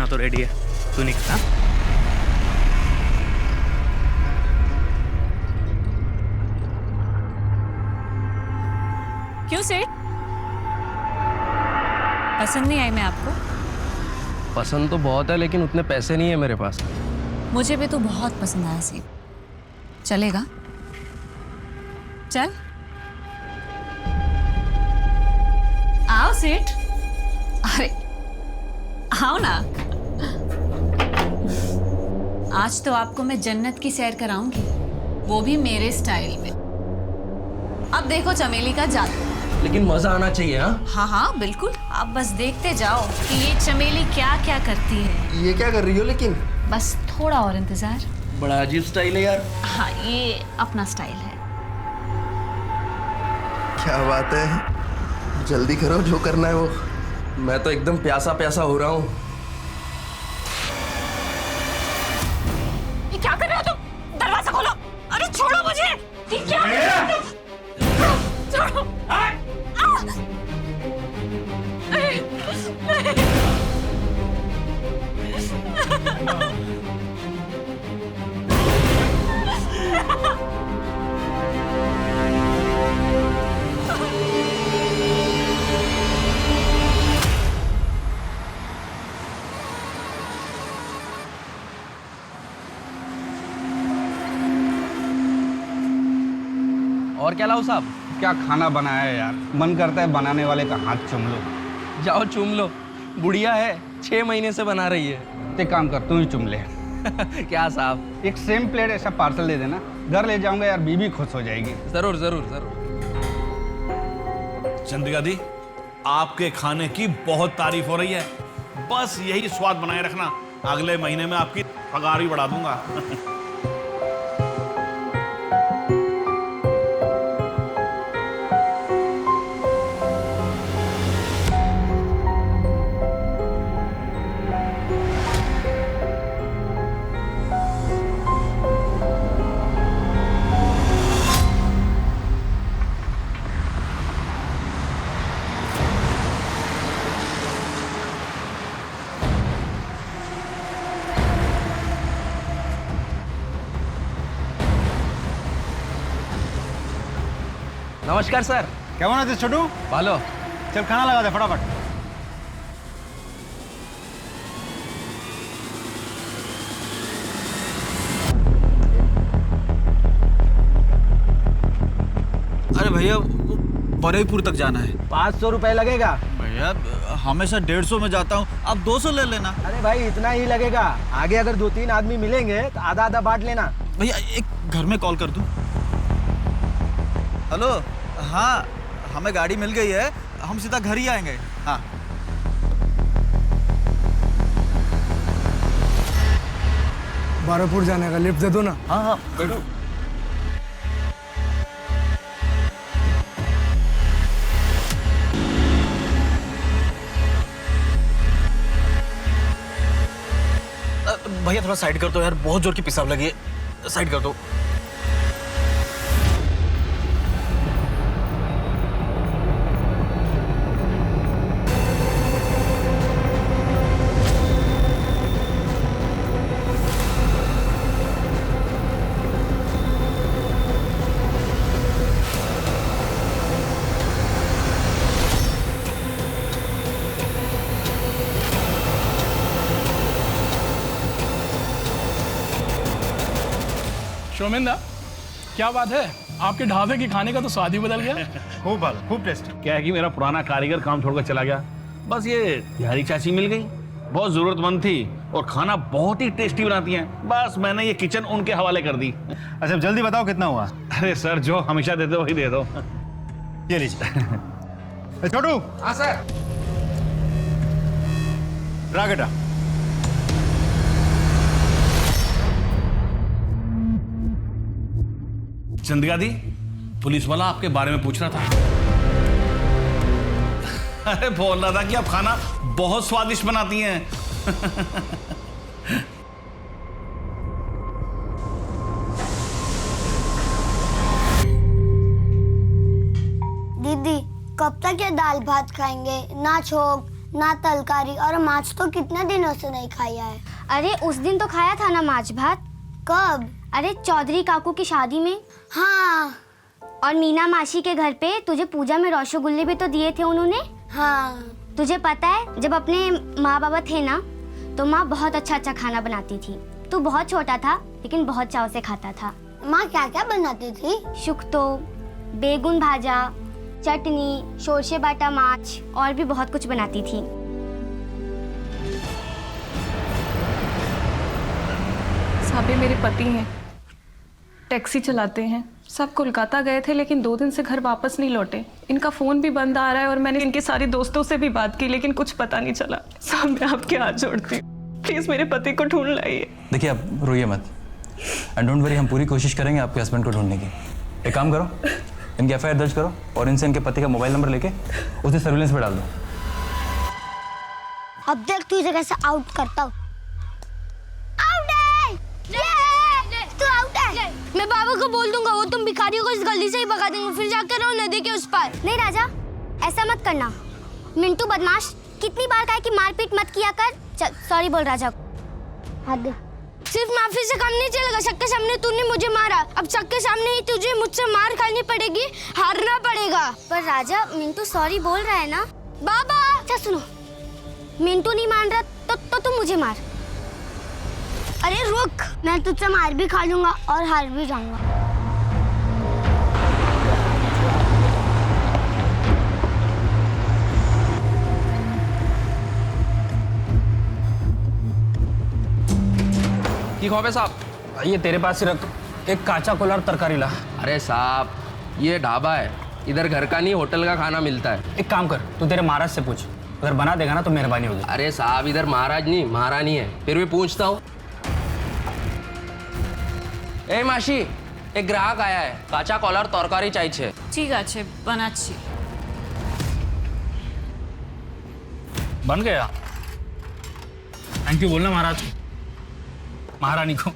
खाना तो रेडी है, तू निकल। हाँ? क्यों सेठ, पसंद नहीं आई मैं आपको? पसंद तो बहुत है लेकिन उतने पैसे नहीं है मेरे पास। मुझे भी तो बहुत पसंद आया सेठ। चलेगा? चल आओ सेठ। अरे आओ ना, आज तो आपको मैं जन्नत की सैर कराऊंगी, वो भी मेरे स्टाइल में। अब देखो चमेली का जादू। लेकिन मजा आना चाहिए। हाँ हाँ हाँ बिल्कुल, आप बस देखते जाओ कि ये चमेली क्या क्या करती है। ये क्या कर रही हो लेकिन? बस थोड़ा और इंतजार। बड़ा अजीब स्टाइल है यार। हाँ ये अपना स्टाइल है। क्या बात है, जल्दी करो जो करना है वो। मैं तो एकदम प्यासा प्यासा हो रहा हूँ। ये क्या कर रहे हो तुम? दरवाजा खोलो। अरे छोड़ो मुझे। ये क्या कर रहे हो तुम? छोड़ो। और क्या लाऊं साहब? क्या खाना बनाया है यार, मन करता है बनाने वाले का हाथ चूम लो। जाओ चूम लो, बुढ़िया है, 6 महीने से बना रही है। एक काम कर, तू ही चूम ले। क्या साहब? एक सेम प्लेट ऐसा पार्सल दे देना, घर ले जाऊंगा यार, बीबी खुश हो जाएगी। जरूर जरूर जरूर। चंद्रिका दी, आपके खाने की बहुत तारीफ हो रही है, बस यही स्वाद बनाए रखना, अगले महीने में आपकी पगार भी बढ़ा दूंगा। नमस्कार सर। क्या बना थे छोटू? भालो। चल खाना लगा दे फटाफट। अरे भैया बरेपुर तक जाना है। 500 रुपए लगेगा भैया हमेशा 150 में जाता हूँ, अब 200 ले लेना। अरे भाई इतना ही लगेगा, आगे अगर 2-3 आदमी मिलेंगे तो आधा आधा बांट लेना। भैया एक घर में कॉल कर दूँ? हेलो, हाँ हमें गाड़ी मिल गई है, हम सीधा घर ही आएंगे। हाँ बारापुर जाने का लिफ्ट दे दो ना। हाँ हाँ बैठो। भैया थोड़ा साइड कर दो यार, बहुत जोर की पेशाब लगी है, साइड कर दो। शोमेंदा, क्या बात है, आपके ढाबे के खाने का तो स्वाद ही बदल गया। खूब भालो, खूब टेस्ट। क्या है कि मेरा पुराना कारीगर काम छोड़कर चला गया, बस ये बिहारी चाची मिल गई, बहुत जरूरतमंद थी और खाना बहुत ही टेस्टी बनाती हैं, बस मैंने ये किचन उनके हवाले कर दी। अच्छा जल्दी बताओ कितना हुआ? अरे सर, जो हमेशा देते हो वही दे दो। ये लीजिए। छोटू। हाँ सर। रागटा। चंद्रिका दी, पुलिस वाला आपके बारे में पूछ रहा था। अरे बोल रहा था कि आप खाना बहुत स्वादिष्ट बनाती हैं। दीदी कब तक ये दाल भात खाएंगे? ना छोक ना तरकारी और माछ तो कितने दिनों से नहीं खाया है। अरे उस दिन तो खाया था ना माछ भात। कब? अरे चौधरी काकू की शादी में। हाँ। और मीना मासी के घर पे तुझे पूजा में रसगुल्ले भी तो दिए थे उन्होंने। हाँ। तुझे पता है जब अपने माँ बाबा थे ना तो माँ बहुत अच्छा खाना बनाती थी। तू बहुत छोटा था लेकिन बहुत चाव से खाता था। माँ क्या क्या बनाती थी? शुक्तो, बेगुन भाजा, चटनी, शोरशे बाटा माछ और भी बहुत कुछ बनाती थी। साबे मेरे पति हैं, टैक्सी चलाते हैं। सब कोलकाता गए थे लेकिन 2 दिन से घर वापस नहीं लौटे। इनका फ़ोन भी बंद आ रहा है और मैंने इनके सारे दोस्तों से भी बात की लेकिन कुछ पता नहीं चला। साहब मैं आपके हाथ जोड़ती हूँ, प्लीज़ मेरे पति को ढूंढ लाइए। देखिए आप रोइए मत एंड डोंट वरी, हम पूरी कोशिश करेंगे आपके हस्बैंड को ढूंढने की। एक काम करो, इनकी FIR दर्ज करो और इनसे इनके पति का मोबाइल नंबर लेके उसे सर्विलेंस पे डाल दो। अब देख तू इसे कैसे आउट करता हूँ। मैं बाबा को बोल दूंगा, वो तुम भिखारियों को इस गली से ही भगा देंगे, फिर जाकर रहो नदी के उस पार। नहीं राजा, ऐसा मत करना। मिंटू बदमाश, कितनी बार कहा कि मारपीट मत किया कर। चल सॉरी बोल राजा को। सिर्फ माफी से काम नहीं चलेगा। सबके सामने तूने मुझे मारा, अब सबके सामने ही तुझे मुझसे मार खानी पड़ेगी, हारना पड़ेगा। पर राजा मिंटू सॉरी बोल रहा है ना। बाबा अच्छा सुनो, मिंटू नहीं मान रहा तो तुम मुझे मार। अरे रुक, मैं तुझसे मार भी खा लूंगा और हार भी जाऊंगा। की खौफे साहब? ये तेरे पास ही रख, एक काचा कोलार तरकारी ला। अरे साहब ये ढाबा है, इधर घर का नहीं होटल का खाना मिलता है। एक काम कर, तू तेरे महाराज से पूछ, अगर बना देगा ना तो मेहरबानी होगी। अरे साहब इधर महाराज नहीं महारानी है, फिर भी पूछता हूँ। ए मासी, एक ग्राहक आया है, काचा कॉलर तरकारी चाहिए। ঠিক আছে বানাচ্ছি। बन गया। थैंक यू बोलना महाराज, महारानी को।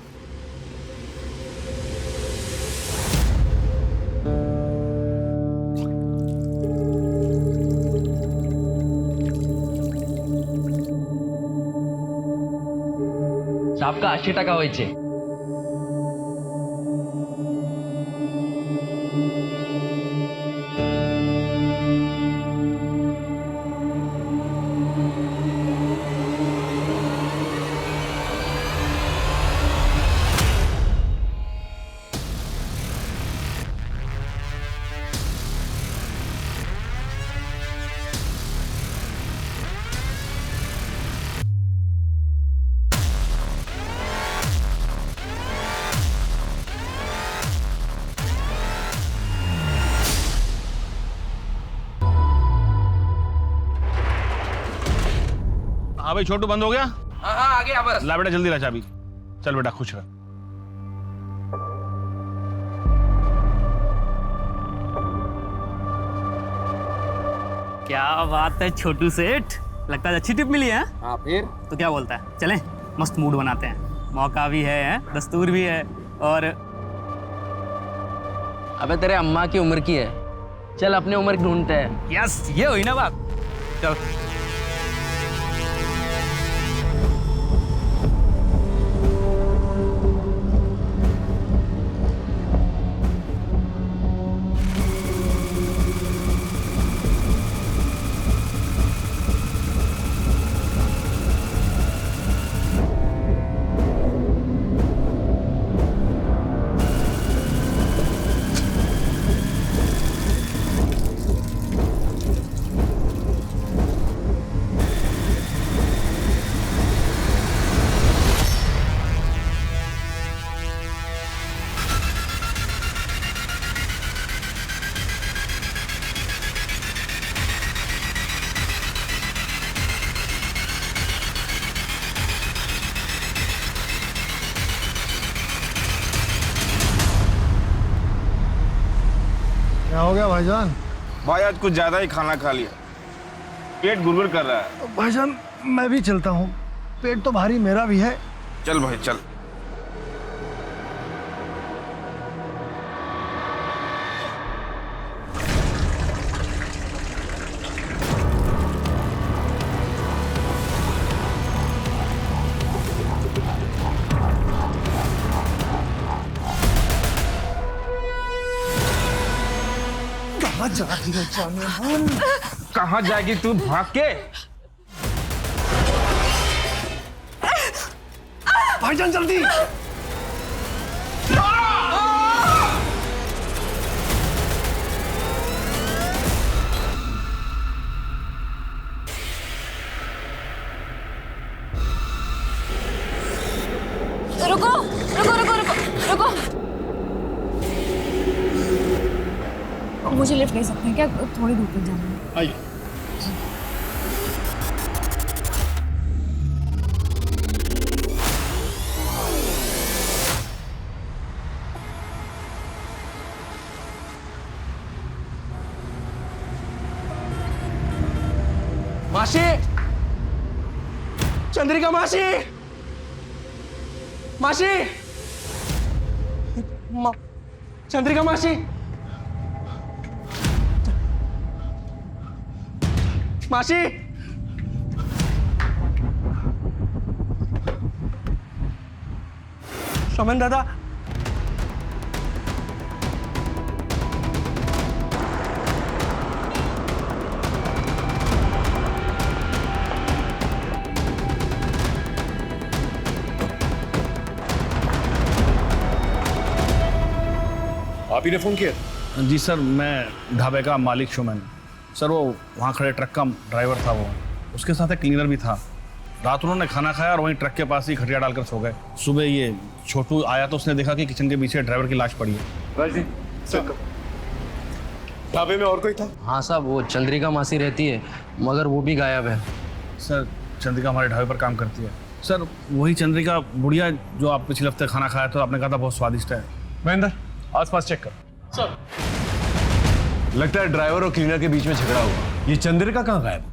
সাপকা 80 টাকা হয়েছে। हाँ भाई छोटू, बंद हो गया? हाँ हाँ आ गया बस। ला बेटा जल्दी ला चाबी। चल बेटा खुश रह। क्या बात है छोटू सेठ, लगता है अच्छी टिप मिली है। हाँ फिर तो क्या बोलता है, चलें मस्त मूड बनाते हैं। मौका भी है, दस्तूर भी है और अबे तेरे अम्मा की उम्र की है, चल अपने उम्र की ढूंढते हैं। यस ये हुई ना बात। चल क्या हो गया भाईजान? भाई आज कुछ ज्यादा ही खाना खा लिया, पेट गुड़गुड़ कर रहा है। भाईजान मैं भी चलता हूँ, पेट तो भारी मेरा भी है। चल भाई चल। कहाँ जा रही है जाने? कहाँ जाएगी तू भाग के? भाईजान जल्दी। रुको रुको रुको रुको रुको, मुझे लिफ्ट ले सकते हैं क्या? थोड़ी दूर तक जाना है। आइए। मासी, चंद्रिका मासी, मासी, चंद्रिका मासी, मासी, सोमन दादा, आप ही ने फोन किया? जी सर, मैं ढाबे का मालिक शुमन। सर वो वहाँ खड़े ट्रक का ड्राइवर था, वो उसके साथ एक क्लीनर भी था। रात उन्होंने खाना खाया और वहीं ट्रक के पास ही खटिया डालकर सो गए। सुबह ये छोटू आया तो उसने देखा कि किचन के पीछे ड्राइवर की लाश पड़ी है। ढाबे में और कोई था? हाँ साहब, वो चंद्रिका मासी रहती है मगर वो भी गायब है। सर चंद्रिका हमारे ढाबे पर काम करती है। सर वही चंद्रिका बुढ़िया जो आप पिछले हफ्ते खाना खाया तो आपने कहा था बहुत स्वादिष्ट है। महेंद्र, आसपास चेक कर। सर लगता है ड्राइवर और क्लीनर के बीच में झगड़ा हुआ। ये चंद्रिका कहाँ गायब?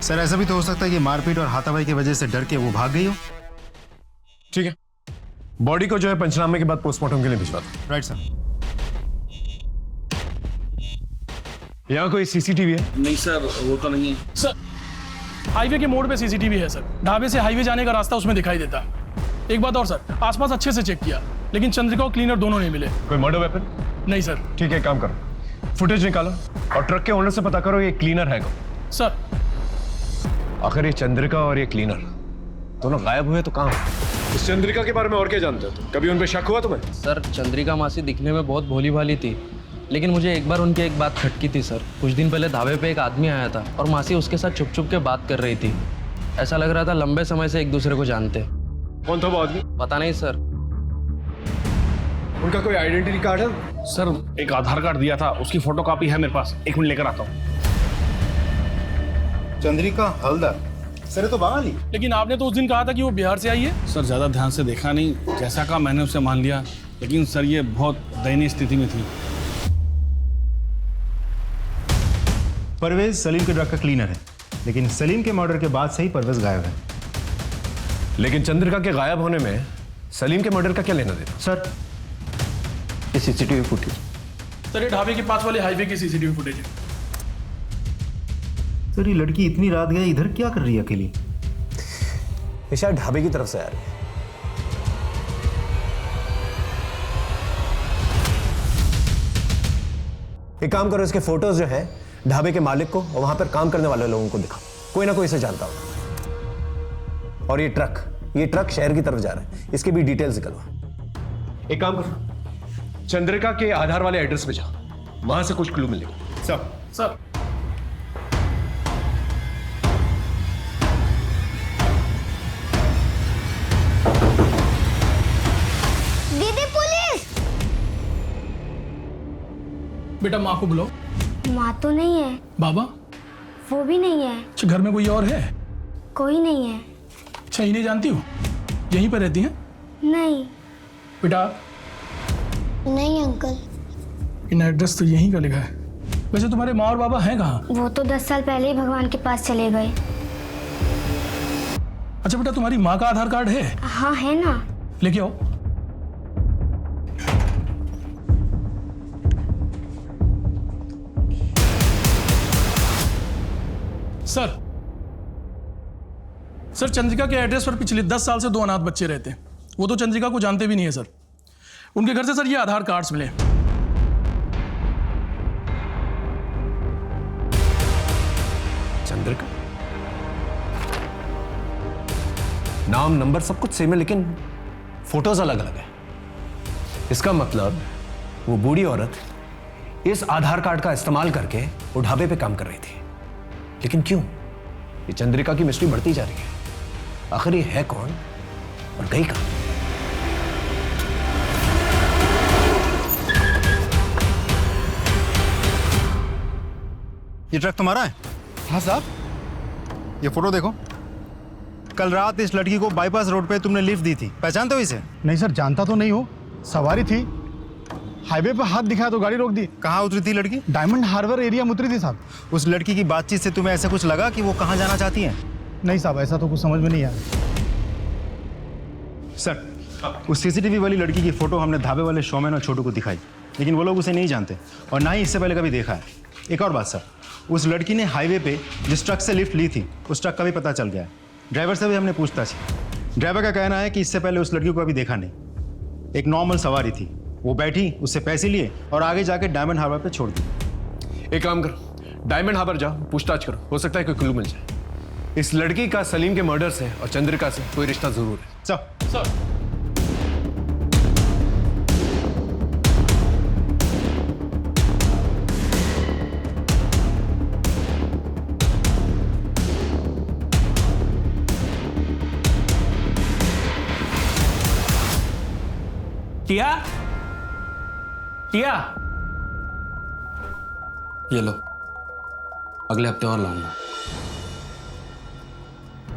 सर ऐसा भी तो हो सकता है कि मारपीट और हाथापाई की वजह से डर के वो भाग गई हो। ठीक है, बॉडी को जो है पंचनामे के बाद पोस्टमार्टम के लिए भिजवा दो। Right sir. यहाँ कोई सीसीटीवी है? नहीं सर, वो तो नहीं है। सर हाईवे के मोड़ पे सीसीटीवी है सर। ढाबे से हाईवे जाने का रास्ता उसमें दिखाई देता। एक बात और सर, आसपास अच्छे से चेक किया लेकिन चंद्रिका और क्लीनर दोनों नहीं मिले। कोई मर्डर वेपन? नहीं सर। ठीक है, काम करो, फुटेज निकालो और ट्रक के ओनर से पता करो ये क्लीनर है कौन। सर आखिर ये चंद्रिका और ये क्लीनर दोनों गायब हुए तो कहाँ? इस चंद्रिका के बारे में और क्या जानते हो? कभी उन पे शक हुआ तुम्हें? सर चंद्रिका मासी दिखने में बहुत भोली भाली थी, लेकिन मुझे एक बार उनकी एक बात खटकी थी सर। कुछ दिन पहले ढाबे पे एक आदमी आया था और मासी उसके साथ छुप छुप के बात कर रही थी। ऐसा लग रहा था लंबे समय से एक दूसरे को जानते। कौन था वो आदमी? पता नहीं सर। उनका कोई आइडेंटिटी कार्ड है? सर एक आधार कार्ड दिया था, उसकी फोटोकॉपी है मेरे पास। एक मिनट लेकर आता हूँ। चंद्रिका हल्दर, सर तो बंगाली। लेकिन आपने तो उस दिन कहा था कि वो बिहार से आई है। सर ज़्यादा ध्यान से देखा नहीं, जैसा कहा मैंने उसे मान लिया, लेकिन सर ये बहुत दयनीय स्थिति में थी। परवेज सलीम के ट्रक का क्लीनर है, लेकिन सलीम के मर्डर के बाद से ही परवेज गायब है। लेकिन चंद्रिका के गायब होने में सलीम के मर्डर का क्या लेना देना? सर ये सीसीटीवी फुटेज। सर ये ढाबे के पास वाले हाईवे की सीसीटीवी फुटेज है। सर ये लड़की इतनी रात गई इधर क्या कर रही है अकेली? ये शायद ढाबे की तरफ से आ रही है। एक काम करो, इसके फोटोज जो है ढाबे के मालिक को और वहां पर काम करने वाले लोगों को दिखाओ, कोई ना कोई इसे जानता होगा। और ये ट्रक शहर की तरफ जा रहा है, इसकी भी डिटेल्स निकलवा। एक काम करो, चंद्रिका के आधार वाले एड्रेस पे जाओ, वहां से कुछ क्लू मिलेगा। सर दीदी पुलिस! बेटा माँ को बुलाओ। माँ तो नहीं है। बाबा? वो भी नहीं है। अच्छा घर में कोई और है? कोई नहीं है। अच्छा इन्हें जानती हो? यहीं पर रहती हैं? नहीं। बेटा? नहीं अंकल। इन एड्रेस तो यहीं का लिखा है। वैसे तुम्हारे माँ और बाबा हैं कहाँ? वो तो 10 साल पहले ही भगवान के पास चले गए। अच्छा बेटा तुम्हारी माँ का आधार कार्ड है? हाँ है ना। लेके आओ। सर चंद्रिका के एड्रेस पर पिछले 10 साल से 2 अनाथ बच्चे रहते हैं। वो तो चंद्रिका को जानते भी नहीं है सर। उनके घर से सर ये आधार कार्ड्स मिले। चंद्रिका। नाम नंबर सब कुछ सेम है, लेकिन फोटोज अलग अलग है। इसका मतलब वो बूढ़ी औरत इस आधार कार्ड का इस्तेमाल करके वो ढाबे पे काम कर रही थी। लेकिन क्यों? ये चंद्रिका की मिस्ट्री बढ़ती जा रही है। आखिर ये है कौन और गई कहां? ये ट्रक तुम्हारा है? हाँ साहब। ये फोटो देखो। कल रात इस लड़की को बाईपास रोड पे तुमने लिफ्ट दी थी, पहचानते हो इसे? नहीं सर, जानता तो नहीं हो। सवारी थी, हाईवे पर हाथ दिखाया तो गाड़ी रोक दी। कहाँ उतरी थी लड़की? डायमंड हार्बर एरिया में उतरी थी साहब। उस लड़की की बातचीत से तुम्हें ऐसा कुछ लगा कि वो कहाँ जाना चाहती है? नहीं साहब, ऐसा तो कुछ समझ में नहीं आया। सर, उस सीसीटीवी वाली लड़की की फोटो हमने ढाबे वाले शोमैन और छोटू को दिखाई, लेकिन वो लोग उसे नहीं जानते और ना ही इससे पहले कभी देखा है। एक और बात सर, उस लड़की ने हाईवे पे जिस ट्रक से लिफ्ट ली थी उस ट्रक का भी पता चल गया है। ड्राइवर से भी हमने पूछताछ की। ड्राइवर का कहना है कि इससे पहले उस लड़की को कभी देखा नहीं। एक नॉर्मल सवारी थी, वो बैठी, उससे पैसे लिए और आगे जाके डायमंड हार्बर पे छोड़ दी। एक काम करो, डायमंड हार्बर जाओ, पूछताछ करो, हो सकता है कोई क्लू मिल जाए। इस लड़की का सलीम के मर्डर से और चंद्रिका से कोई रिश्ता जरूर है। सर टिया, टिया, ये लो, अगले हफ्ते और लाऊंगा।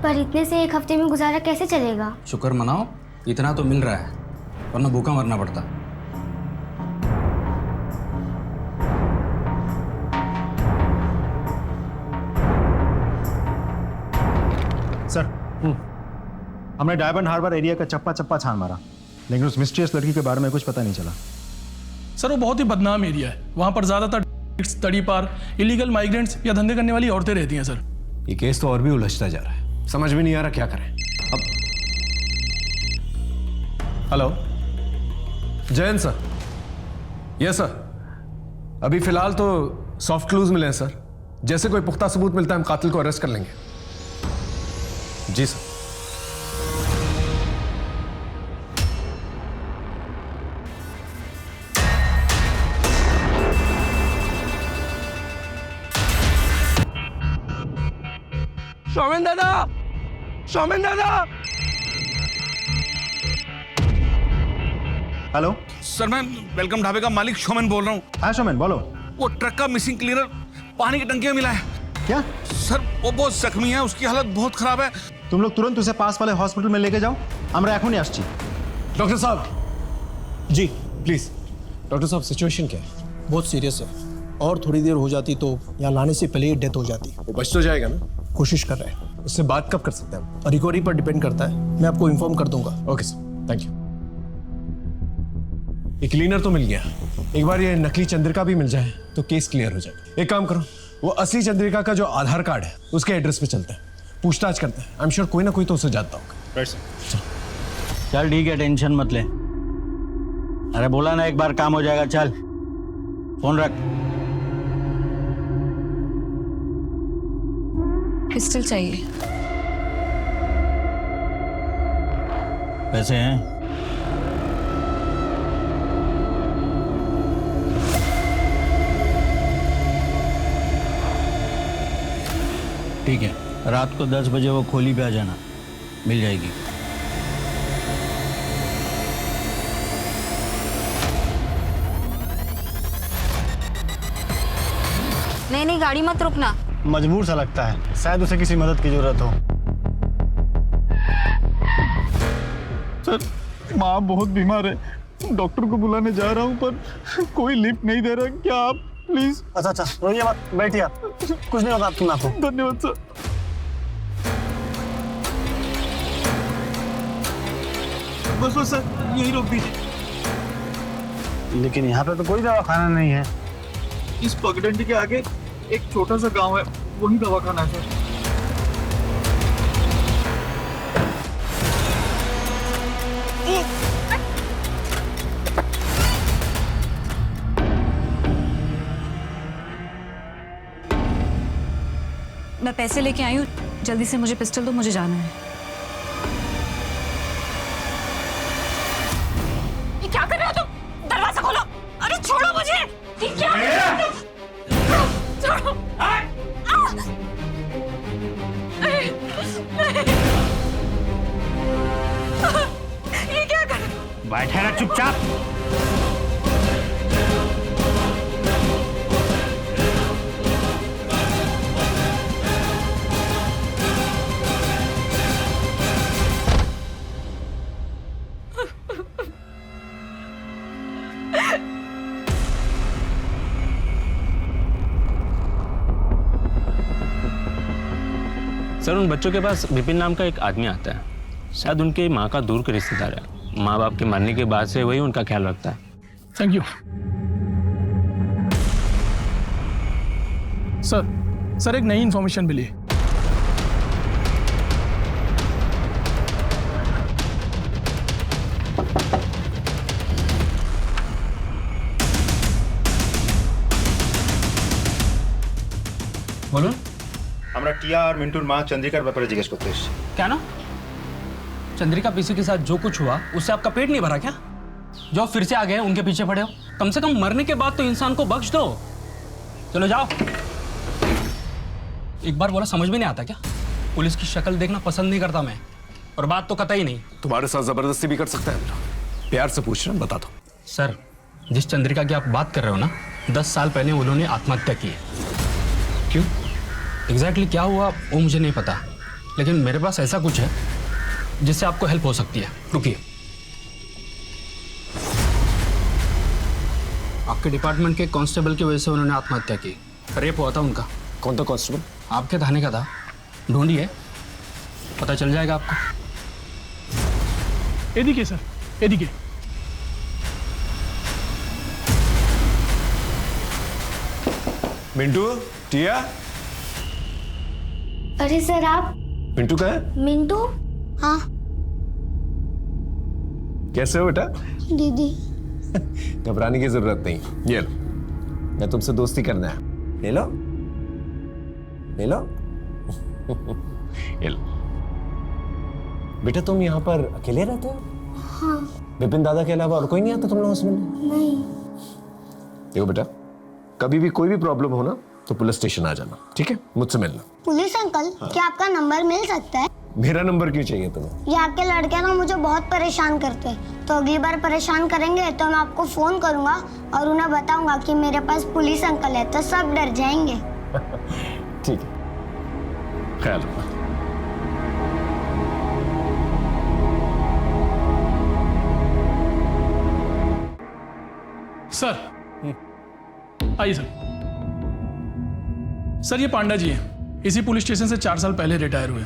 पर इतने से एक हफ्ते में गुजारा कैसे चलेगा? शुक्र मनाओ, इतना तो मिल रहा है, वरना भूखा मरना पड़ता। सर, हमने डायमंड हार्बर एरिया का चप्पा चप्पा छान मारा, लेकिन उस मिस्टीरियस लड़की के बारे में कुछ पता नहीं चला। सर वो बहुत ही बदनाम एरिया है, वहां पर ज्यादातर तड़ी पार इलीगल माइग्रेंट्स या धंधे करने वाली औरतें रहती हैं सर। ये केस तो और भी उलझता जा रहा है, समझ में नहीं आ रहा क्या करें अब। Hello Jayant sir. Yes sir, अभी फिलहाल तो सॉफ्ट क्लूज मिले हैं सर। जैसे कोई पुख्ता सबूत मिलता है हम कातिल को अरेस्ट कर लेंगे। जी सर। शोमेन दादा, शोमेन दादा। हेलो सर, मैं वेलकम ढाबे का मालिक शोमेन बोल रहा हूँ। हाँ शोमेन बोलो। वो ट्रक का मिसिंग क्लीनर पानी की टंकी में मिला है। क्या? सर वो बहुत जख्मी है, उसकी हालत बहुत खराब है। तुम लोग तुरंत उसे पास वाले हॉस्पिटल में लेके जाओ। আমরা এখনই আসছি। डॉक्टर साहब। जी प्लीज। डॉक्टर साहब सिचुएशन क्या है? बहुत सीरियस है, और थोड़ी देर हो जाती तो यहाँ लाने से पहले ही डेथ हो जाती। वो बच तो जाएगा ना? कोशिश कर रहे हैं। उससे बात कब कर सकते हैं हम? रिकवरी पर डिपेंड करता है, मैं आपको इन्फॉर्म कर दूंगा। Okay sir, thank you. एक क्लीनर तो मिल गया, एक बार ये नकली चंद्रिका भी मिल जाए तो केस क्लियर हो जाएगा। एक काम करो, वो असली चंद्रिका का जो आधार कार्ड है उसके एड्रेस पे चलते हैं, पूछताछ करते हैं। आई एम श्योर कोई ना कोई तो उसे जानता होगा। Right sir. चल ठीक है, टेंशन मत ले। अरे बोला ना एक बार काम हो जाएगा। चल फोन रख। पिस्टल चाहिए। पैसे हैं? ठीक है, रात को 10 बजे वो खोली पे आ जाना, मिल जाएगी। नहीं, गाड़ी मत रुकना। मजबूर सा लगता है, शायद उसे किसी मदद की जरूरत हो। सर माँ बहुत बीमार है, डॉक्टर को बुलाने जा रहा हूँ पर कोई लिफ्ट नहीं दे रहा। क्या आप प्लीज? अच्छा रोइए मत, बैठिए आप, कुछ नहीं होगा आपको। धन्यवाद सर। बस सर यही रोक दीजिए। लेकिन यहाँ पे तो कोई दवाखाना नहीं है। इस पगडंडी के आगे एक छोटा सा गांव है, वही दवाखाना है सर। मैं पैसे लेके आई हूँ, जल्दी से मुझे पिस्टल दो, मुझे जाना है। ये क्या कर रहे हो तुम? दरवाजा खोलो। अरे छोड़ो मुझे। ये क्या कर रहे हो तुम? छोड़ो। ये क्या कर रहे हो? बैठे रहा चुपचाप। सर, उन बच्चों के पास विपिन नाम का एक आदमी आता है, शायद उनके माँ का दूर के रिश्तेदार है। माँ बाप के मरने के बाद से वही उनका ख्याल रखता है। Thank you sir. एक नई इन्फॉर्मेशन मिली। बोलो। আমরা টিয়া আর মিন্টুর মা চন্দ্রিকার ব্যাপারে জিজ্ঞেস করতে এসেছি। क्या ना? चंद्रिका पीसी के साथ जो कुछ हुआ उससे आपका पेट नहीं भरा क्या? जो फिर से आ गए उनके पीछे पड़े हो, कम से कम मरने के बाद तो इंसान को बख्श दो। चलो जाओ। एक बार बोला समझ में नहीं आता क्या? पुलिस की शक्ल देखना पसंद नहीं करता मैं, और बात तो कतई नहीं। तुम्हारे साथ जबरदस्ती भी कर सकता है मेरा। प्यार से पूछ रहा हूं, बता दो। सर, जिस चंद्रिका की आप बात कर रहे हो ना, 10 साल पहले उन्होंने आत्महत्या की है। क्यों? एग्जैक्टली क्या हुआ वो मुझे नहीं पता, लेकिन मेरे पास ऐसा कुछ है जिससे आपको हेल्प हो सकती है। रुकिए। आपके डिपार्टमेंट के कांस्टेबल की वजह से उन्होंने आत्महत्या की। रेप हुआ था उनका। कौन था कांस्टेबल? आपके थाने का था। ढूंढिए, पता चल जाएगा आपको। एदिके सर, एदिके। मिंटू, टिया। अरे सर आप? मिंटू कहाँ है? मिंटू? हाँ। कैसे हो बेटा? दीदी। घबराने की जरूरत नहीं। ये लो, मैं तुमसे दोस्ती करना है। ले लो, ले लो। ये लो। बेटा तुम यहाँ पर अकेले रहते हो? हाँ। विपिन दादा के अलावा और कोई नहीं आता तुम लोगों से मिलने? नहीं। देखो बेटा, कभी भी कोई भी प्रॉब्लम हो ना तो पुलिस स्टेशन आ जाना, ठीक है? मुझसे मिलना। पुलिस अंकल, क्या आपका नंबर मिल सकता है? मेरा नंबर क्यों चाहिए तुम्हें? ये आपके लड़के ना मुझे बहुत परेशान करते हैं, तो अगली बार परेशान करेंगे तो मैं आपको फोन करूंगा और उन्हें बताऊंगा कि मेरे पास पुलिस अंकल है, तो सब डर जाएंगे। ठीक है, ख्याल रखना। सर आइए सर, ये पांडा जी हैं। इसी पुलिस स्टेशन से 4 साल पहले रिटायर हुए।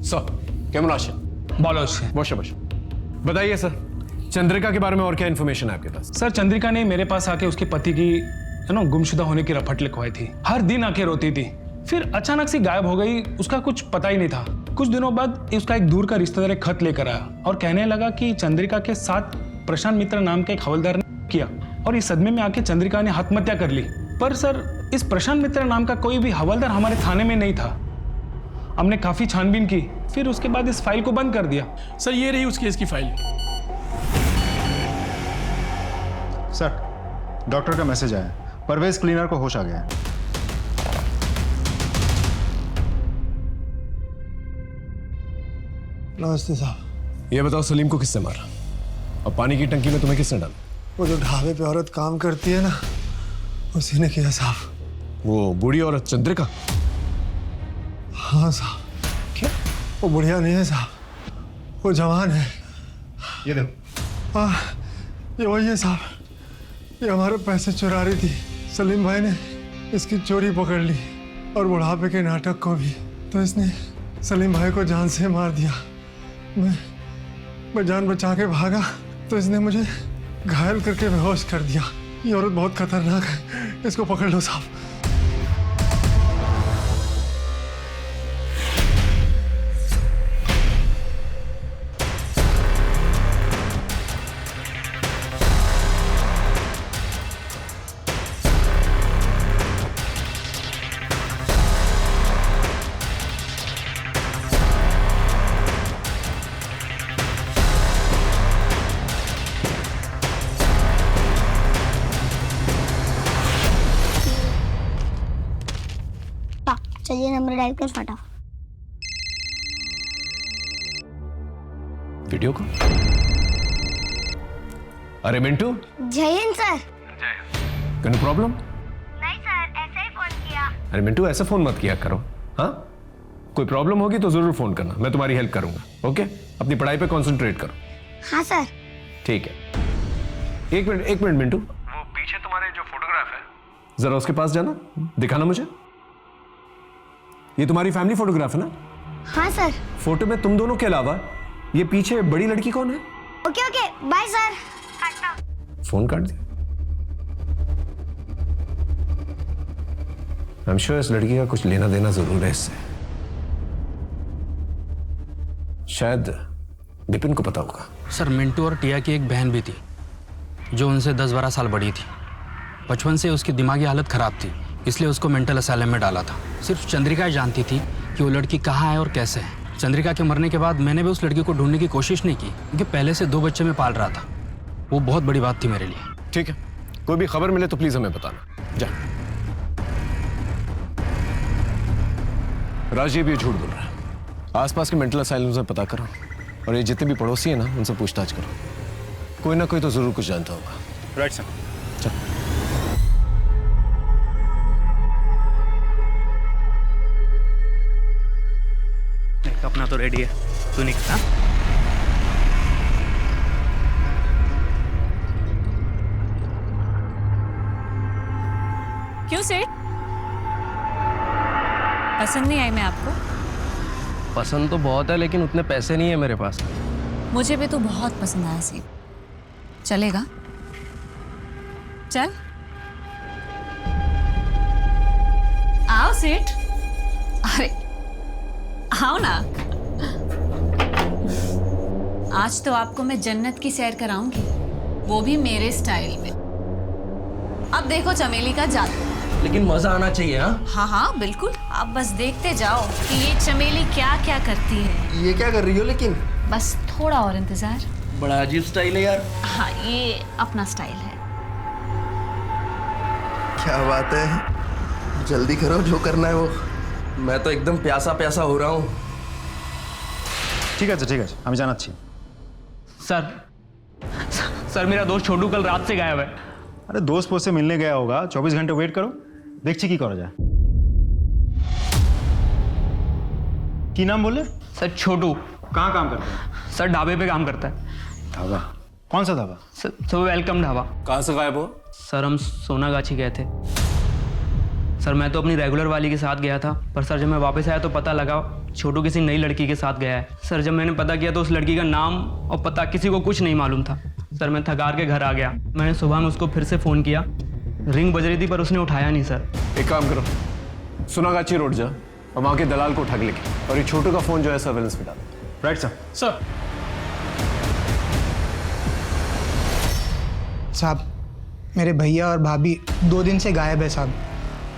सर कैमन आशा बॉश बताइए सर, चंद्रिका के बारे में और क्या इन्फॉर्मेशन है आपके पास? सर, चंद्रिका ने मेरे पास आके उसके पति की गुमशुदा होने की रपट लिखवाई थी। हर दिन आके रोती थी, फिर अचानक से गायब हो गई। उसका कुछ पता ही नहीं था। कुछ दिनों बाद उसका एक दूर का रिश्तेदार एक खत लेकर आया और कहने लगा कि चंद्रिका के साथ प्रशांत मित्र नाम के एक हवलदार ने किया, और इस सदमे में आके चंद्रिका ने आत्महत्या कर ली। पर सर, इस प्रशांत मित्र नाम का कोई भी हवलदार हमारे थाने में नहीं था। हमने काफी छानबीन की, फिर उसके बाद इस फाइल को बंद कर दिया। सर, ये रही उस केस की फाइल। सर, डॉक्टर का मैसेज आया, परवेज क्लीनर को होश आ गया है। नमस्ते साहब। ये बताओ, सलीम को किसने मारा और पानी की टंकी में तुम्हें किसने डाला? वो जो ढाबे पे औरत काम करती है ना, उसी ने किया साहब। वो बूढ़ी औरत चंद्रिका? हाँ साहब। क्या? वो बुढ़िया नहीं है साहब, वो जवान है। ये देखो। हाँ, ये वही है साहब। ये हमारे पैसे चुरा रही थी। सलीम भाई ने इसकी चोरी पकड़ ली और बुढ़ापे के नाटक को भी, तो इसने सलीम भाई को जान से मार दिया। मैं जान बचा के भागा तो इसने मुझे घायल करके बेहोश कर दिया। ये औरत बहुत खतरनाक है, इसको पकड़ लो साहब। चलिए नंबर डायल कर फटा। वीडियो को। अरे मिंटू। जय हिंद सर। कोई प्रॉब्लम? नहीं सर, ऐसे ही फोन किया। अरे मिंटू ऐसे फोन मत किया करो, हाँ? कोई प्रॉब्लम होगी तो जरूर फोन करना, मैं तुम्हारी हेल्प करूंगा। ओके, अपनी पढ़ाई पे कंसंट्रेट करो। हाँ सर। ठीक है। एक मिनट मिंटू, वो पीछे तुम्हारे जो फोटोग्राफ है, जरा उसके पास जाना, दिखाना मुझे। ये तुम्हारी फैमिली फोटोग्राफ है ना? हाँ सर। फोटो में तुम दोनों के अलावा ये पीछे बड़ी लड़की कौन है? Okay okay, bye sir. Phone काट दिया। आई एम श्योर इस लड़की का कुछ लेना देना जरूर है इससे। शायद विपिन को पता होगा। सर मिंटू और टिया की एक बहन भी थी जो उनसे 10-12 साल बड़ी थी। बचपन से उसकी दिमागी हालत खराब थी, इसलिए उसको मेंटल असाइलम में डाला था। सिर्फ चंद्रिका जानती थी कि वो लड़की कहाँ है और कैसे है। चंद्रिका के मरने के बाद मैंने भी उस लड़की को ढूंढने की कोशिश नहीं की, क्योंकि पहले से 2 बच्चे मैं पाल रहा था। वो बहुत बड़ी बात थी मेरे लिए। ठीक है, कोई भी खबर मिले तो प्लीज हमें बताना। जा। राजीव ये झूठ बोल रहा है। आसपास के मेंटल असाइलम से पता करो, और ये जितने भी पड़ोसी है ना उनसे पूछताछ करो। कोई ना कोई तो जरूर कुछ जानता होगा। Right sir. चल। अपना तो रेडी है, तू निकल। क्यों सेठ, पसंद नहीं आई मैं आपको? पसंद तो बहुत है, लेकिन उतने पैसे नहीं है मेरे पास। मुझे भी तो बहुत पसंद आया सेठ। चलेगा? चल आओ सेठ। अरे आओ ना। आज तो आपको मैं जन्नत की सैर कराऊंगी, वो भी मेरे स्टाइल में। अब देखो चमेली का जादू। लेकिन मजा आना चाहिए। हाँ हाँ बिल्कुल, आप बस देखते जाओ कि ये चमेली क्या क्या करती है। ये क्या कर रही हो लेकिन? बस थोड़ा और इंतजार। बड़ा अजीब स्टाइल है यार। हाँ, ये अपना स्टाइल है। क्या बात है, जल्दी करो जो करना है वो। मैं तो एकदम प्यासा प्यासा हो रहा हूँ। ঠিক আছে ঠিক আছে, আমি জানাচ্ছি। सर मेरा दोस्त छोटू कल रात से गायब है। अरे दोस्त पोस्त से मिलने गया होगा, 24 घंटे वेट करो, देखছি কি করা যায়। কি नाम बोले? सर छोटू। कहाँ काम करता है? सर ढाबे पे काम करता है। ढाबा? कौन सा ढाबा? Sir welcome dhaba. कहाँ से गायब हो? सर हम सोनागाछी गए थे। सर मैं तो अपनी रेगुलर वाली के साथ गया था, पर सर जब मैं वापस आया तो पता लगा छोटू किसी नई लड़की के साथ गया है। सर जब मैंने पता किया तो उस लड़की का नाम और पता किसी को कुछ नहीं मालूम था। सर मैं थकार के घर आ गया। मैंने सुबह में उसको फिर से फ़ोन किया, रिंग बज रही थी पर उसने उठाया नहीं। सर एक काम करो, सोनागाछी रोड जा और वहाँ के दलाल को उठा के लेके, और ये छोटू का फ़ोन जो है सर्वेलेंस पे डालो। Right sir. सर साहब, मेरे भैया और भाभी 2 दिन से गायब है साहब।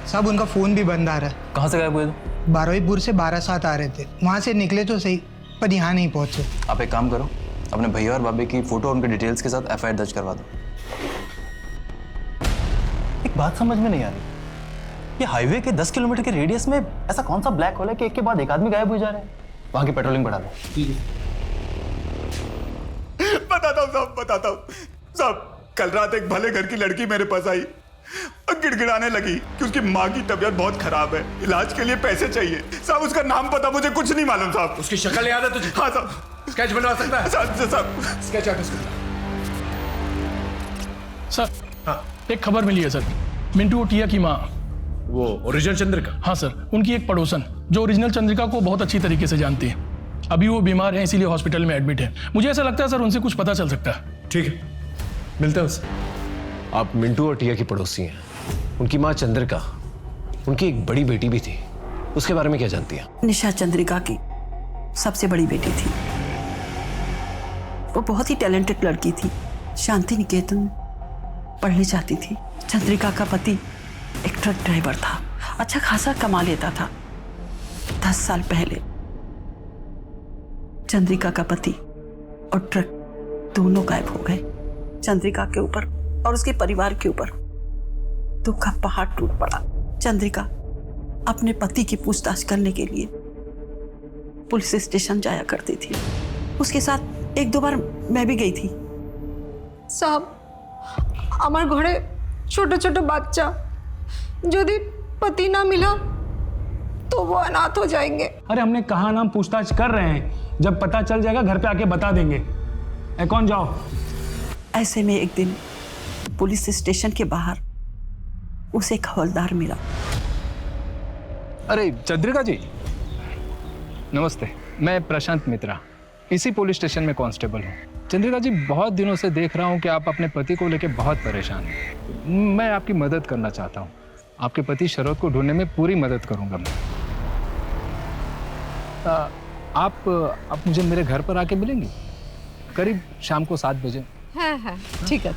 साहब उनका फ़ोन भी बंद आ रहा है। कहाँ से गायब हुए? 12वीपुर से 12-7 आ रहे थे, वहाँ से निकले तो सही, पर यहाँ नहीं पहुँचे। आप एक काम करो, अपने भैया और भाभी की फोटो और उनके डिटेल्स के साथ एफआईआर दर्ज करवा दो। एक बात समझ में नहीं आ रही, ये हाईवे के 10 किलोमीटर के रेडियस में ऐसा कौन सा ब्लैक होल है कि एक के बाद एक आदमी गायब हो जा रहे हैं? वहाँ की पेट्रोलिंग बढ़ा दो। बताता हूँ साहब, बताता हूँ साहब। कल रात एक भले घर की लड़की मेरे पास आई और गिड़गिड़ाने लगी कि उसकी माँ की तबीयत बहुत खराब है, इलाज के लिए पैसे चाहिए। साहब उसका नाम पता मुझे कुछ नहीं मालूम साहब। उसकी शक्ल याद है तुझे? हाँ साहब। स्केच बनवा सकता है? साहब स्केच आर्टिस्ट। सर हाँ, एक खबर मिली है सर। मिंटू और टिया की माँ, वो ओरिजिनल चंद्रिका? हाँ सर, उनकी एक पड़ोसन जो ओरिजिनल चंद्रिका को बहुत अच्छी तरीके से जानती है, अभी वो बीमार है, इसीलिए हॉस्पिटल में एडमिट है। मुझे ऐसा लगता है सर उनसे कुछ पता चल सकता है। ठीक है, मिलते हैं उससे। आप मिंटू और टिया की पड़ोसी हैं, उनकी माँ चंद्रिका, उनकी एक बड़ी बेटी भी थी, उसके बारे में क्या जानती हैं? निशा चंद्रिका की सबसे बड़ी बेटी थी। वो बहुत ही टैलेंटेड लड़की थी, शांति निकेतन पढ़ने जाती थी। चंद्रिका का पति एक ट्रक ड्राइवर था, अच्छा खासा कमा लेता था। 10 साल पहले चंद्रिका का पति और ट्रक दोनों गायब हो गए। चंद्रिका के ऊपर और उसके परिवार के ऊपर दुख का पहाड़ टूट पड़ा। चंद्रिका अपने पति की पूछताछ करने के लिए पुलिस स्टेशन जाया करती थी। उसके साथ एक दो बार मैं भी गई थी। साहब আমার ঘরে ছোট ছোট বাচ্চা যদি पति ना मिला तो वो अनाथ हो जाएंगे। अरे हमने कहा ना, हम पूछताछ कर रहे हैं, जब पता चल जाएगा घर पे आके बता देंगे। कौन जाओ। ऐसे में एक दिन पुलिस स्टेशन के बाहर उसे एक हवलदार मिला। अरे चंद्रिका जी, नमस्ते। मैं प्रशांत मित्रा, इसी पुलिस स्टेशन में कांस्टेबल हूँ। चंद्रिका जी, बहुत दिनों से देख रहा हूँ कि आप अपने पति को लेकर बहुत परेशान हैं। मैं आपकी मदद करना चाहता हूँ। आपके पति शरद को ढूंढने में पूरी मदद करूँगा मैं। आप मुझे मेरे घर पर आके मिलेंगी करीब शाम को 7 बजे। हाँ हाँ ठीक है।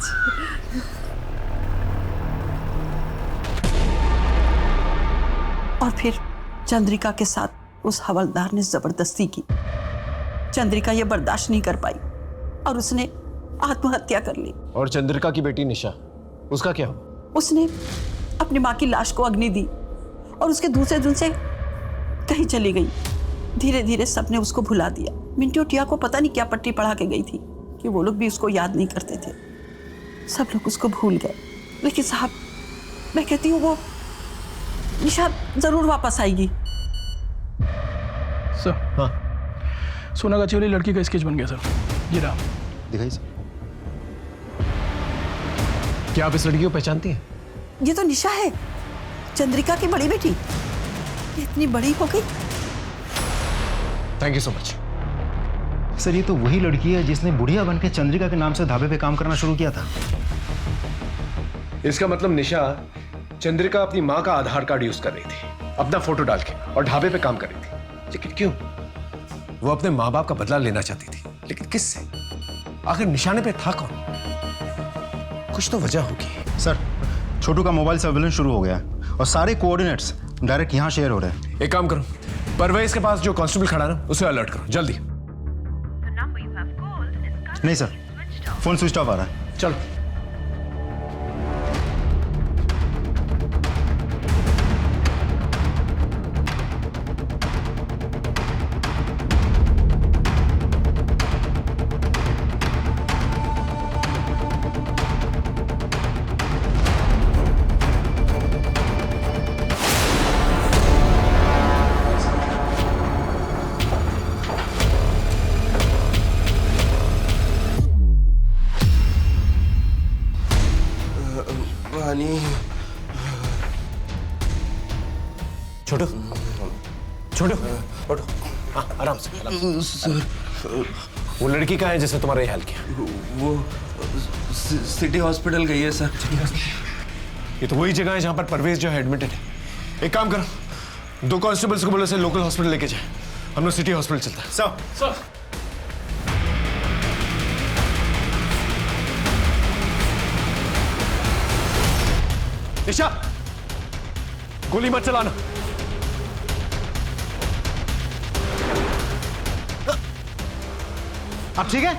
और फिर चंद्रिका के साथ उस हवलदार ने जबरदस्ती की। चंद्रिका ये बर्दाश्त नहीं कर पाई और उसने आत्महत्या कर ली। और चंद्रिका की बेटी निशा, उसका क्या हुआ? उसने अपनी माँ की लाश को अग्नि दी और उसके दूसरे दिन से कहीं चली गई। धीरे धीरे सबने उसको भुला दिया। मिंटू टिया को पता नहीं क्या पट्टी पढ़ा के गई थी कि वो लोग भी उसको याद नहीं करते थे। सब लोग उसको भूल गए। लेकिन साहब, मैं कहती हूँ वो निशा जरूर वापस आएगी। सर, हाँ, सोनागाछी वाली लड़की का स्केच बन गया सर। ये रहा, दिखाइए सर। क्या आप इस लड़की को पहचानती हैं? ये तो निशा है, चंद्रिका की बड़ी बेटी। इतनी बड़ी हो गई। Thank you so much. Sir, ये तो वही लड़की है जिसने बुढ़िया बन के चंद्रिका के नाम से ढाबे पे काम करना शुरू किया था। इसका मतलब निशा चंद्रिका अपनी माँ का आधार कार्ड यूज कर रही थी, अपना फोटो डाल के, और ढाबे पे काम कर रही थी। लेकिन क्यों? वो अपने माँ बाप का बदला लेना चाहती थी, लेकिन किससे? आखिर निशाने पे था कौन? कुछ तो वजह होगी। सर, छोटू का मोबाइल सर्वेलेंस शुरू हो गया है और सारे कोऑर्डिनेट्स डायरेक्ट यहाँ शेयर हो रहे हैं। एक काम करो, परवेज के पास जो कांस्टेबल खड़ा ना, उसे अलर्ट करो जल्दी। नहीं सर, फोन स्विच ऑफ आ रहा है। चलो। छोटू, छोटू, उठो। हाँ, आराम से, आराम से। सर, वो लड़की कहाँ है जिसने तुम्हारा ये हाल किया? वो सिटी हॉस्पिटल गई है सर। ये तो वही जगह है जहाँ पर परवेज जो है एडमिटेड है। एक काम करो, 2 कांस्टेबल्स को बोलो से लोकल हॉस्पिटल लेके जाए। हम लोग सिटी हॉस्पिटल चलता है। सर। निशा, गोली मत चलाना। आप ठीक है?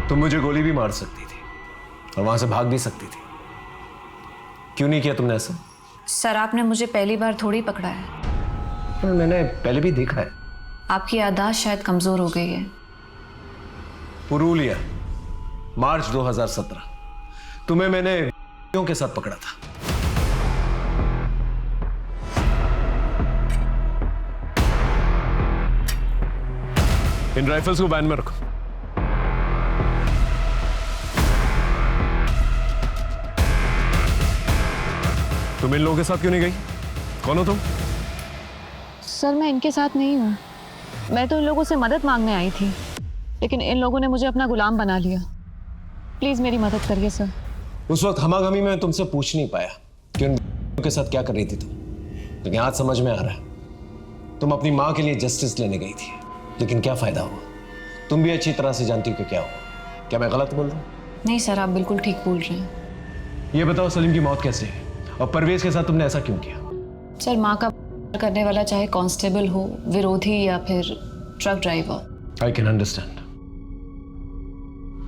तुम मुझे गोली भी मार सकती थी और वहां से भाग भी सकती थी। क्यों नहीं किया तुमने ऐसा? सर, आपने मुझे पहली बार थोड़ी पकड़ा है। मैंने पहले भी देखा है। आपकी याददाश्त शायद कमजोर हो गई है। पुरुलिया, मार्च 2017। तुम्हें मैंने के साथ पकड़ा था। इन राइफल्स को वैन में रखो। तुम इन लोगों के साथ क्यों नहीं गई? कौन हो तुम? सर, मैं इनके साथ नहीं हूँ। मैं तो इन लोगों से मदद मांगने आई थी, लेकिन इन लोगों ने मुझे अपना गुलाम बना लिया। प्लीज मेरी मदद करिए सर। उस वक्त हमागमी में तुमसे पूछ नहीं पाया कि उन के साथ क्या कर रही थी तुम, लेकिन आज समझ में आ रहा है। तुम अपनी माँ के लिए जस्टिस लेने गई थी, लेकिन क्या फायदा हुआ? तुम भी अच्छी तरह से जानती हो कि क्या हुआ। क्या मैं गलत बोल रहा हूँ? नहीं सर, आप बिल्कुल ठीक बोल रहे हैं। ये बताओ सलीम की मौत कैसे है और परवेज के साथ तुमने ऐसा क्यों किया? सर, माँ का करने वाला चाहे कांस्टेबल हो, विरोधी या फिर truck driver. I can understand,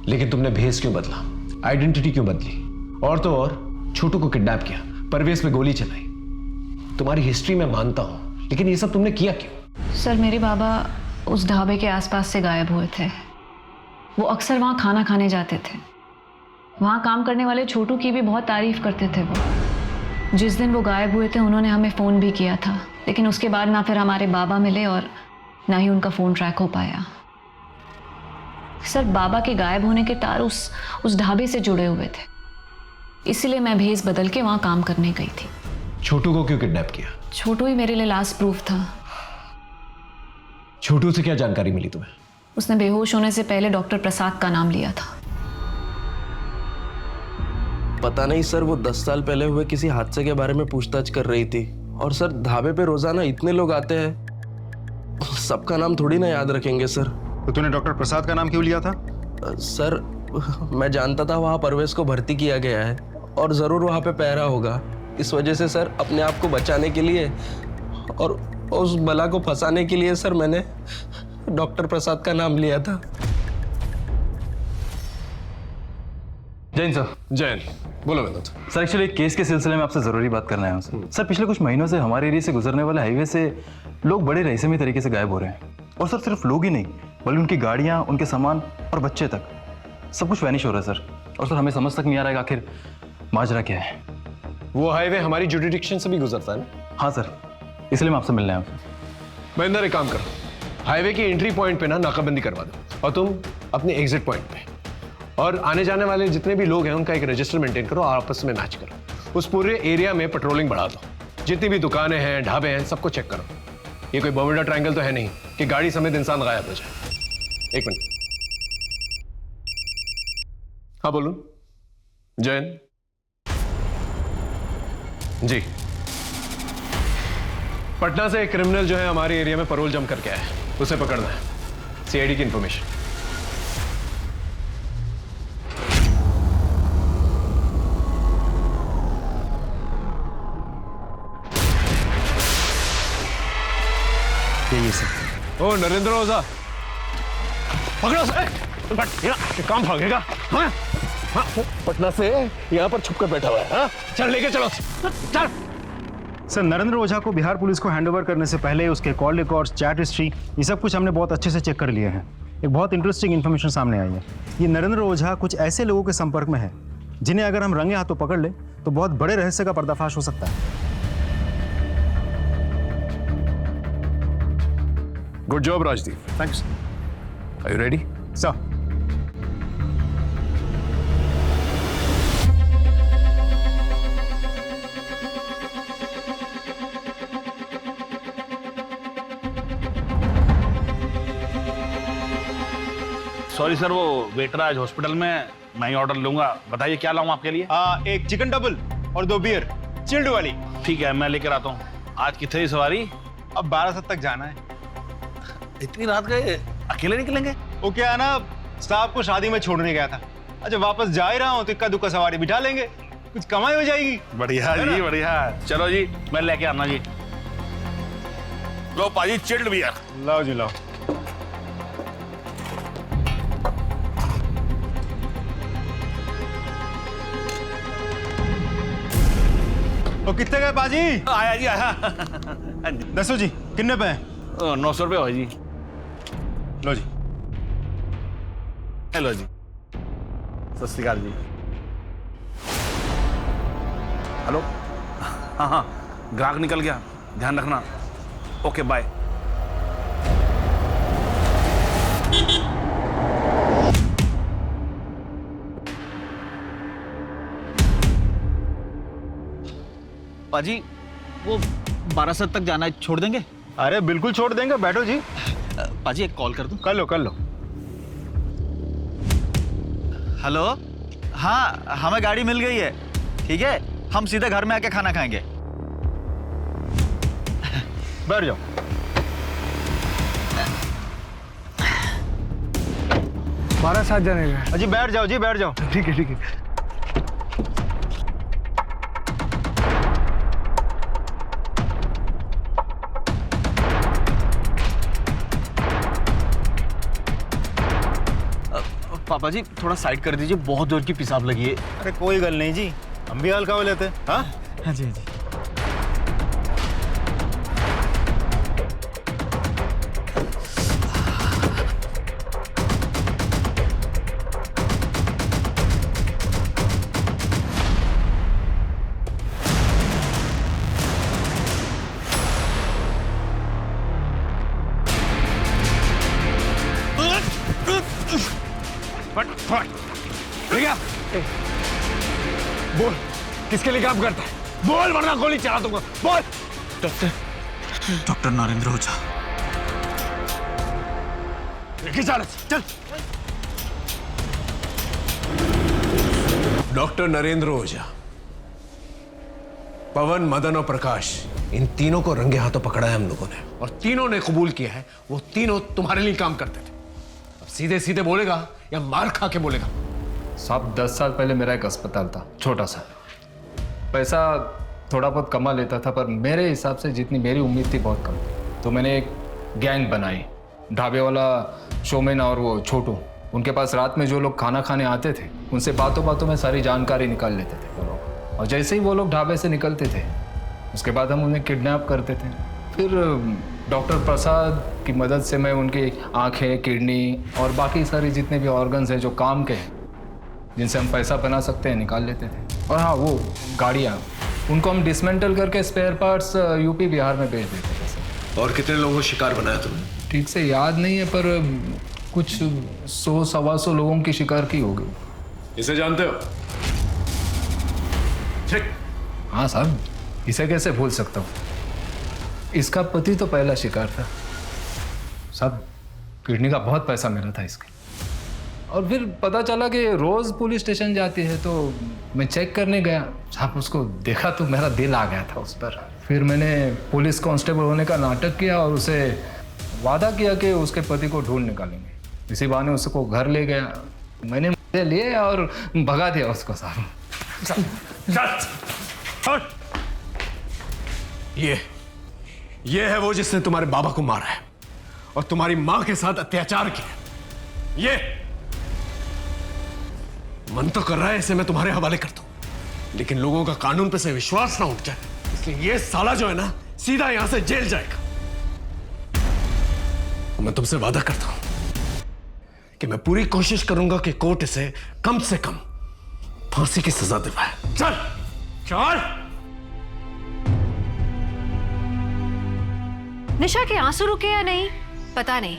लेकिन तुमने भेस क्यों बदला, आइडेंटिटी क्यों बदली, और तो और छोटू को किडनैप किया, परवेज पे गोली चलाई। तुम्हारी हिस्ट्री मैं मानता हूं, लेकिन ये सब तुमने किया क्यों? सर, मेरे बाबा उस ढाबे के आसपास से गायब हुए थे। वो अक्सर वहाँ खाना खाने जाते थे। वहाँ काम करने वाले छोटू की भी बहुत तारीफ करते थे वो। जिस दिन वो गायब हुए थे उन्होंने हमें फ़ोन भी किया था, लेकिन उसके बाद ना फिर हमारे बाबा मिले और ना ही उनका फ़ोन ट्रैक हो पाया। सर, बाबा के गायब होने के तार उस ढाबे से जुड़े हुए थे, इसलिए मैं भेस बदल के वहाँ काम करने गई थी। छोटू को क्यों किडनैप किया? छोटू ही मेरे लिए लास्ट प्रूफ था। छोटू से क्या जानकारी मिली तुम्हें? उसने बेहोश होने से पहले डॉक्टर प्रसाद का नाम लिया था। पता नहीं सर, वो 10 साल पहले हुए किसी हादसे के बारे में पूछताछ कर रही थी। और सर, ढाबे पे रोजाना इतने लोग आते हैं, सबका नाम थोड़ी ना याद रखेंगे सर। तो तूने डॉक्टर प्रसाद का नाम क्यों लिया था? सर, मैं जानता था वहाँ परवेज को भर्ती किया गया है और ज़रूर वहाँ पे पहरा होगा। इस वजह से सर, अपने आप को बचाने के लिए और उस बला को फंसाने के लिए सर, मैंने डॉक्टर प्रसाद का नाम लिया था। जैन सर। जैन, बोलो विनोद। सर, एक्चुअली केस के सिलसिले में आपसे ज़रूरी बात करना है सर। पिछले कुछ महीनों से हमारे एरिया से गुजरने वाले हाईवे से लोग बड़े रहस्यमय तरीके से गायब हो रहे हैं। और सर, सिर्फ लोग ही नहीं, बल्कि उनकी गाड़ियाँ, उनके सामान और बच्चे तक, सब कुछ वैनिश हो रहा है सर। और सर, हमें समझ तक नहीं आ रहा है आखिर माजरा क्या है। वो हाईवे हमारी जुडिडिक्शन से भी गुजरता है ना? हाँ सर, इसलिए मैं आपसे मिलने आया हूँ। महेंद्र, एक काम करो, हाईवे की एंट्री पॉइंट पे ना नाकाबंदी करवा दो, और तुम अपने एग्जिट पॉइंट पे, और आने जाने वाले जितने भी लोग हैं उनका एक रजिस्टर मेंटेन करो और आपस में मैच करो। उस पूरे एरिया में पेट्रोलिंग बढ़ा दो, जितनी भी दुकानें हैं, ढाबे हैं, सबको चेक करो। ये कोई बर्मुडा ट्रायंगल तो है नहीं कि गाड़ी समेत इंसान गायब हो जाए। एक मिनट। हाँ बोलूं? जैन जी, पटना से एक क्रिमिनल जो है हमारे एरिया में पैरोल जम करके आया है, उसे पकड़ना है। सीआईडी की इंफॉर्मेशन। यही सर। ओ नरेंद्र ओझा, पकड़ो से। काम भागेगा? हाँ? हाँ, पटना से यहाँ पर छुप कर बैठा हुआ है। हाँ? चल लेके चलो, चल। सर, नरेंद्र ओझा को बिहार पुलिस को हैंडओवर करने से पहले उसके कॉल रिकॉर्ड्स, चैट हिस्ट्री, ये सब कुछ हमने बहुत अच्छे से चेक कर लिए हैं। एक बहुत इंटरेस्टिंग इन्फॉर्मेशन सामने आई है। ये नरेंद्र ओझा कुछ ऐसे लोगों के संपर्क में है जिन्हें अगर हम रंगे हाथों पकड़ ले तो बहुत बड़े रहस्य का पर्दाफाश हो सकता है। Good job Rajdeep. Thanks. Are you ready? Sir. Sorry sir, वो वेटर आज हॉस्पिटल में, मैं ही ऑर्डर लूंगा। बताइए क्या लाऊं आपके लिए? एक चिकन डबल और 2 बियर चिल्ड वाली। ठीक है, मैं लेकर आता हूँ। आज कितनी सवारी? अब 12 तक जाना है। इतनी रात गए अकेले निकलेंगे? वो क्या है ना, साहब को शादी में छोड़ने गया था। अच्छा, वापस जा ही रहा हूँ तो इक्का दुक्का सवारी बिठा लेंगे, कुछ कमाई हो जाएगी। बढ़िया जी, बढ़िया। चलो जी, मैं लेके आना जी। लो पाजी, चिल्ड बियर। लाओ जी, लाओ। तो कितने गए पाजी? आया जी, आया। 10 जी, कितने पे हैं? 900 रुपये हो जी। लो जी। हेलो जी, सत श्री अकाल जी। हेलो, हाँ हाँ, ग्राहक निकल गया, ध्यान रखना। Okay, bye. पाजी, वो 12 तक जाना है, छोड़ देंगे? अरे बिल्कुल छोड़ देंगे, बैठो जी। पाजी, एक कॉल कर दूं? कर लो, कर लो। हेलो, हाँ, हमें गाड़ी मिल गई है। ठीक है, हम सीधे घर में आके खाना खाएंगे। बैठ जाओ। 12-7 जने गए। अजी बैठ जाओ जी, बैठ जाओ। ठीक है ठीक है। पापा जी थोड़ा साइड कर दीजिए, बहुत जोर की पेशाब लगी है। अरे कोई गल नहीं जी, हम भी हल्का हो लेते हैं। हाँ हाँ जी हाँ जी। बोल किसके लिए काम करता है? बोल वरना गोली चला दूंगा। बोल। डॉक्टर नरेंद्र ओझा। चल। डॉक्टर नरेंद्र ओझा, पवन, मदन और प्रकाश, इन तीनों को रंगे हाथों पकड़ा है हम लोगों ने, और तीनों ने कबूल किया है वो तीनों तुम्हारे लिए काम करते थे। अब सीधे सीधे बोलेगा या मार खा के बोलेगा? साहब 10 साल पहले मेरा एक अस्पताल था, छोटा सा। पैसा थोड़ा बहुत कमा लेता था, पर मेरे हिसाब से जितनी मेरी उम्मीद थी बहुत कम थी। तो मैंने एक गैंग बनाई, ढाबे वाला शोमैन और वो छोटू। उनके पास रात में जो लोग खाना खाने आते थे उनसे बातों बातों में सारी जानकारी निकाल लेते थे वो लोग, और जैसे ही वो लोग ढाबे से निकलते थे उसके बाद हम उन्हें किडनैप करते थे। फिर डॉक्टर प्रसाद की मदद से मैं उनकी आँखें, किडनी और बाकी सारी जितने भी ऑर्गन्स हैं जो काम के हैं, जिनसे हम पैसा बना सकते हैं, निकाल लेते थे। और हाँ, वो गाड़ियाँ, उनको हम डिसमेंटल करके स्पेयर पार्ट्स यूपी बिहार में भेज देते थे। और कितने लोगों को शिकार बनाया तुमने? ठीक से याद नहीं है, पर कुछ 100-125 लोगों की शिकार की होगी। इसे जानते हो? ठीक। हाँ साहब, इसे कैसे भूल सकता हूँ? इसका पति तो पहला शिकार था साहब। किडनी का बहुत पैसा मिला था इसके। और फिर पता चला कि रोज पुलिस स्टेशन जाती है, तो मैं चेक करने गया साहब, उसको देखा तो मेरा दिल आ गया था उस पर। फिर मैंने पुलिस कांस्टेबल होने का नाटक किया और उसे वादा किया कि उसके पति को ढूंढ निकालेंगे। इसी बहाने उसको घर ले गया, मैंने मजे लिए और भगा दिया उसको साहब। ये है वो जिसने तुम्हारे बाबा को मारा है और तुम्हारी मां के साथ अत्याचार किया। ये मन तो कर रहा है इसे मैं तुम्हारे हवाले कर दूं, लेकिन लोगों का कानून पे से विश्वास ना उठ जाए, इसलिए ये साला जो है ना सीधा यहां से जेल जाएगा। मैं तुमसे वादा करता हूं कि मैं पूरी कोशिश करूंगा कि कोर्ट इसे कम से कम फांसी की सजा दिलवाए। चल चल। निशा के आंसू रुके या नहीं पता नहीं,